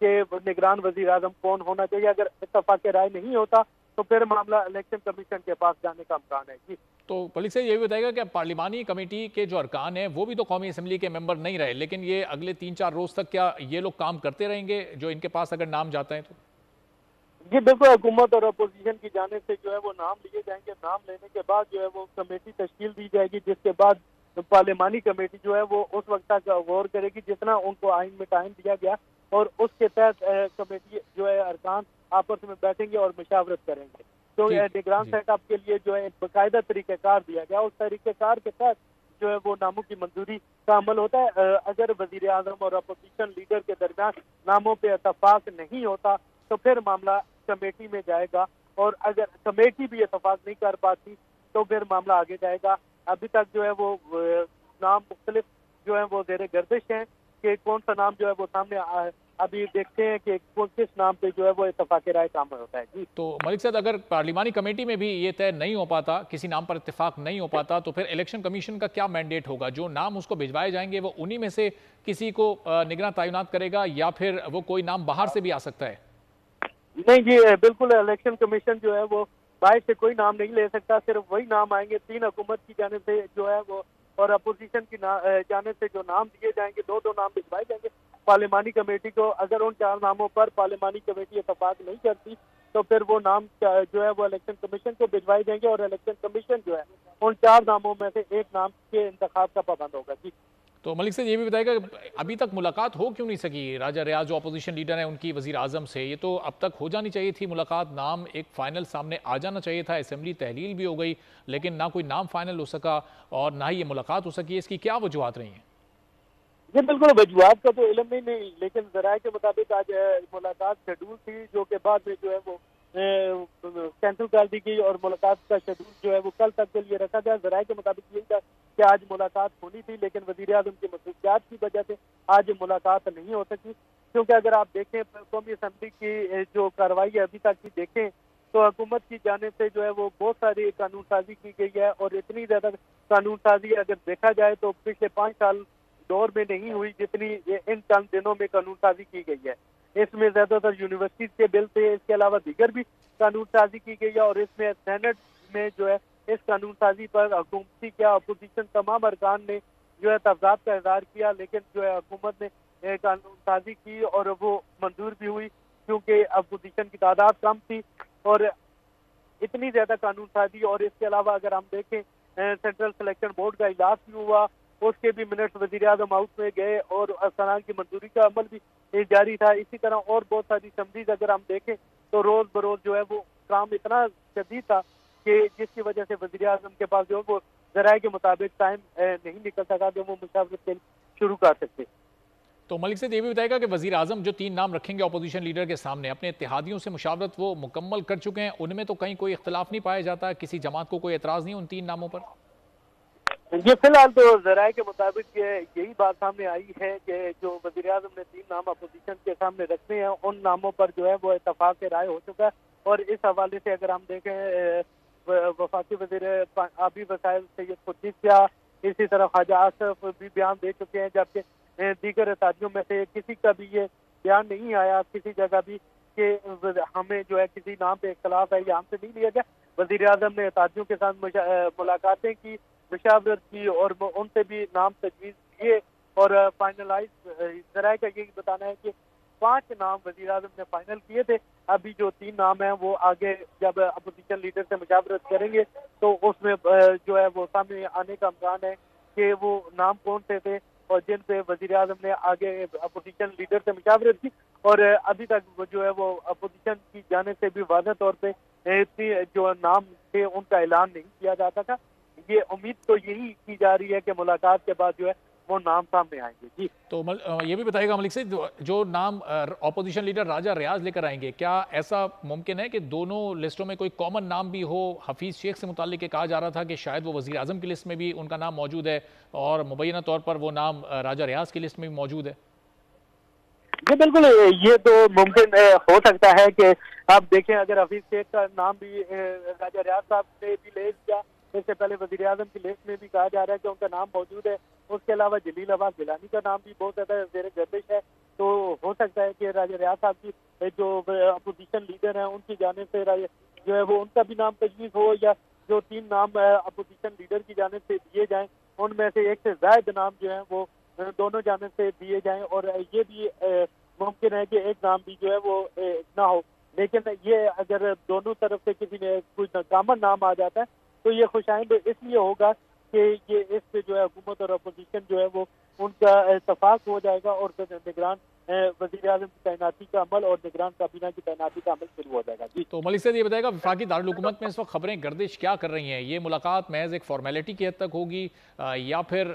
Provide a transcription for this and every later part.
کہ نگران وزیر اعظم کون ہونا چاہیے. اگر اتفاق رائے نہیں ہوتا تو پھر معاملہ الیکشن کمیشن کے پاس جانے کا امکان ہے. جی تو پولیس سے یہ بھی بتائے گا کہ پارلیمانی کمیٹی کے جو ارکان ہیں وہ بھی تو قومی اسمبلی کے ممبر نہیں رہے، لیکن یہ اگلے 3-4 روز تک کیا یہ لوگ کام کرتے رہیں گے جو ان کے پاس اگر نام جاتا ہے تو؟ جی بالکل، حکومت اور اپوزیشن کی جانب سے جو ہے وہ نام لیے جائیں گے. نام لینے کے بعد جو ہے وہ کمیٹی تشکیل دی جائے گی، جس کے بعد پارلیمانی کمیٹی جو ہے وہ اس وقت تک غور کرے گی جتنا ان کو آئین میں ٹائم دیا گیا، اور اس کے تحت کمیٹی جو ہے ارکان آپس میں بیٹھیں گے اور مشاورت کریں گے. تو نگران سیٹ اپ کے لیے جو ہے ایک باقاعدہ طریقہ کار دیا گیا. اس طریقہ کار کے تحت جو ہے وہ ناموں کی منظوری کا عمل ہوتا ہے. اگر وزیر اعظم اور اپوزیشن لیڈر کے درمیان ناموں پہ اتفاق نہیں ہوتا تو پھر معاملہ کمیٹی میں جائے گا، اور اگر کمیٹی بھی اتفاق نہیں کر پاتی تو پھر معاملہ آگے جائے گا. ابھی تک جو ہے وہ نام مختلف جو ہے وہ زیر گردش ہیں کہ کون سا نام جو ہے وہ سامنے ابھی دیکھتے ہیں کہ کس نام پہ جو ہے وہ اتفاق رائے کام ہوتا ہے. جی تو ملک صاحب، اگر پارلیمانی کمیٹی میں بھی یہ طے نہیں ہو پاتا، کسی نام پر اتفاق نہیں ہو پاتا، تو پھر الیکشن کمیشن کا کیا مینڈیٹ ہوگا؟ جو نام اس کو بھجوائے جائیں گے وہ انہی میں سے کسی کو نگراں تعینات کرے گا، یا پھر وہ کوئی نام باہر سے بھی آ سکتا ہے؟ نہیں جی بالکل، الیکشن کمیشن جو ہے وہ باہر سے کوئی نام نہیں لے سکتا. صرف وہی نام آئیں گے 3 حکومت کی جانب سے جو ہے وہ اور اپوزیشن کی جانب سے جو نام دیے جائیں گے. 2 نام بھجوائے جائیں گے پارلیمانی کمیٹی کو. اگر ان 4 ناموں پر پارلیمانی کمیٹی اتفاق نہیں کرتی تو پھر وہ نام جو ہے وہ الیکشن کمیشن کو بھجوائے جائیں گے، اور الیکشن کمیشن جو ہے ان 4 ناموں میں سے ایک نام کے انتخاب کا پابند ہوگا. جی تو ملک سے یہ بھی بتائے گا ابھی تک ملاقات ہو کیوں نہیں سکی راجہ ریاض جو اپوزیشن لیڈر ہیں ان کی وزیر اعظم سے؟ یہ تو اب تک ہو جانی چاہیے تھی ملاقات، نام ایک فائنل سامنے آ جانا چاہیے تھا. اسمبلی تحلیل بھی ہو گئی لیکن نہ کوئی نام فائنل ہو سکا اور نہ ہی یہ ملاقات ہو سکی. اس کی کیا وجوہات رہی ہیں؟ جی بالکل، وجوہات کا تو علم نہیں، لیکن ذرائع کے مطابق آج ملاقات شیڈول تھی جو کہ بعد میں جو ہے وہ کینسل کر دی گئی، اور ملاقات کا شیڈول جو ہے وہ کل تک کے لیے رکھا گیا. ذرائع کے مطابق یہی تھا کہ آج ملاقات ہونی تھی، لیکن وزیر اعظم کی مصروفیات کی وجہ سے آج ملاقات نہیں ہو سکی. کیونکہ اگر آپ دیکھیں قومی اسمبلی کی جو کارروائی ابھی تک کی دیکھیں تو حکومت کی جانب سے جو ہے وہ بہت ساری قانون سازی کی گئی ہے، اور اتنی زیادہ قانون سازی اگر دیکھا جائے تو پچھلے 5 سال دور میں نہیں ہوئی جتنی ان چند دنوں میں قانون سازی کی گئی ہے. اس میں زیادہ تر یونیورسٹیز کے بل تھے، اس کے علاوہ دیگر بھی قانون سازی کی گئی ہے، اور اس میں سینٹ میں جو ہے اس قانون سازی پر حکومتی کیا اپوزیشن تمام ارکان نے جو ہے تفضاد کا اظہار کیا، لیکن جو ہے حکومت نے قانون سازی کی اور وہ منظور بھی ہوئی کیونکہ اپوزیشن کی تعداد کم تھی. اور اتنی زیادہ قانون سازی، اور اس کے علاوہ اگر ہم دیکھیں سینٹرل سلیکشن بورڈ کا اجلاس بھی ہوا، اس کے بھی منٹس وزیر اعظم ہاؤس میں گئے اور افسران کی منظوری کا عمل بھی جاری تھا. اسی طرح اور بہت ساری اسمبلیز اگر ہم دیکھیں تو روز بروز جو ہے وہ کام اتنا شدید تھا کہ جس کی وجہ سے وزیر اعظم کے پاس جو ہے وہ ذرائع کے مطابق ٹائم نہیں نکل سکا کہ وہ مشاورت شروع کر سکتے. تو ملک سے یہ بھی بتائے گا کہ وزیر اعظم جو 3 نام رکھیں گے اپوزیشن لیڈر کے سامنے، اپنے اتحادیوں سے مشاورت وہ مکمل کر چکے ہیں؟ ان میں تو کہیں کوئی اختلاف نہیں پایا جاتا؟ کسی جماعت کو کوئی اعتراض نہیں ان 3 ناموں پر؟ یہ فی الحال تو ذرائع کے مطابق یہی بات سامنے آئی ہے کہ جو وزیر اعظم نے 3 نام اپوزیشن کے سامنے رکھنے ہیں ان ناموں پر جو ہے وہ اتفاق رائے ہو چکا ہے. اور اس حوالے سے اگر ہم دیکھیں وفاقی وزیر آبی وسائل سید خورشید شاہ، اسی طرح خواجہ آصف بھی بیان دے چکے ہیں، جبکہ دیگر اتحادیوں میں سے کسی کا بھی یہ بیان نہیں آیا کسی جگہ بھی کہ ہمیں جو ہے کسی نام پہ اختلاف ہے یا ہم سے نہیں لیا گیا. وزیر اعظم نے اتحادیوں کے ساتھ ملاقاتیں کی، مشاورت کی، اور ان سے بھی نام تجویز کیے، اور فائنلائز ذرائع کا یہی بتانا ہے کہ 5 نام وزیر اعظم نے فائنل کیے تھے. ابھی جو 3 نام ہیں وہ آگے جب اپوزیشن لیڈر سے مشاورت کریں گے تو اس میں جو ہے وہ سامنے آنے کا امکان ہے کہ وہ نام کون سے تھے اور جن پہ وزیر اعظم نے آگے اپوزیشن لیڈر سے مشاورت کی. اور ابھی تک وہ جو ہے وہ اپوزیشن کی جانب سے بھی واضح طور پہ جو نام تھے ان کا اعلان نہیں کیا جاتا تھا. یہ امید تو یہی کی جا رہی ہے کہ ملاقات کے بعد جو ہے وہ نام سامنے آئیں گے. جی تو یہ بھی بتائے گا ملک سے جو نام اپوزیشن لیڈر راجہ ریاض لے کر آئیں گے، کیا ایسا ممکن ہے کہ دونوں لسٹوں میں کوئی کامن نام بھی ہو؟ حفیظ شیخ سے متعلق کہا جا رہا تھا کہ شاید وہ وزیر اعظم کی لسٹ میں بھی ان کا نام موجود ہے اور مبینہ طور پر وہ نام راجہ ریاض کی لسٹ میں بھی موجود ہے. جی بالکل، یہ تو ممکن ہو سکتا ہے کہ آپ دیکھیں اگر حفیظ شیخ کا نام بھی راجہ ریاض صاحب نے بھی لے لیا اس سے پہلے وزیر اعظم کی لسٹ میں بھی کہا جا رہا ہے کہ ان کا نام موجود ہے. اس کے علاوہ جلیل عباس گیلانی کا نام بھی بہت زیادہ زیر گردش ہے. تو ہو سکتا ہے کہ راجہ ریاض صاحب کی جو اپوزیشن لیڈر ہیں ان کی جانب سے جو ہے وہ ان کا بھی نام تجویز ہو, یا جو 3 نام اپوزیشن لیڈر کی جانب سے دیے جائیں ان میں سے ایک سے زائد نام جو ہیں وہ دونوں جانب سے دیے جائیں, اور یہ بھی ممکن ہے کہ ایک نام بھی جو ہے وہ نہ ہو. لیکن یہ اگر دونوں طرف سے کسی نے کوئی کامن نام آ جاتا ہے تو یہ خوشائند اس لیے ہوگا کہ یہ اس سے جو ہے حکومت اور اپوزیشن جو ہے وہ ان کا اتفاق ہو جائے گا, اور پھر نگران وزیر اعظم کی تعیناتی کا عمل اور نگران کابینہ کی تعیناتی کا عمل شروع ہو جائے گا. جی تو ملک صاحب یہ بتائے گا, وفاقی دارالحکومت میں اس وقت خبریں گردش کیا کر رہی ہیں؟ یہ ملاقات محض ایک فارمیلٹی کی حد تک ہوگی یا پھر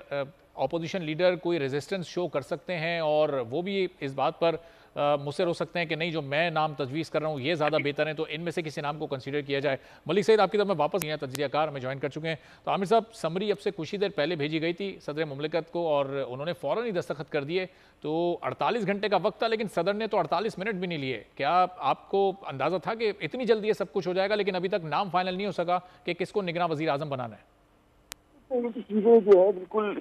اپوزیشن لیڈر کوئی ریزسٹنس شو کر سکتے ہیں اور وہ بھی اس بات پر مصر ہو سکتے ہیں کہ نہیں جو میں نام تجویز کر رہا ہوں یہ زیادہ بہتر ہیں, تو ان میں سے کسی نام کو کنسیڈر کیا جائے؟ ملک سعید آپ کی طرف میں واپس ہیں, تجزیہ کار ہمیں جوائن کر چکے ہیں. تو عامر صاحب, سمری اب سے کچھ ہی دیر پہلے بھیجی گئی تھی صدر مملکت کو اور انہوں نے فوراً ہی دستخط کر دیے. تو 48 گھنٹے کا وقت تھا لیکن صدر نے تو 48 منٹ بھی نہیں لیے. کیا آپ کو اندازہ تھا کہ اتنی جلدی یہ سب کچھ ہو جائے گا, لیکن ابھی تک نام فائنل نہیں ہو سکا کہ کس کو نگراں وزیر اعظم بنانا ہے؟ چیزیں جو ہے بالکل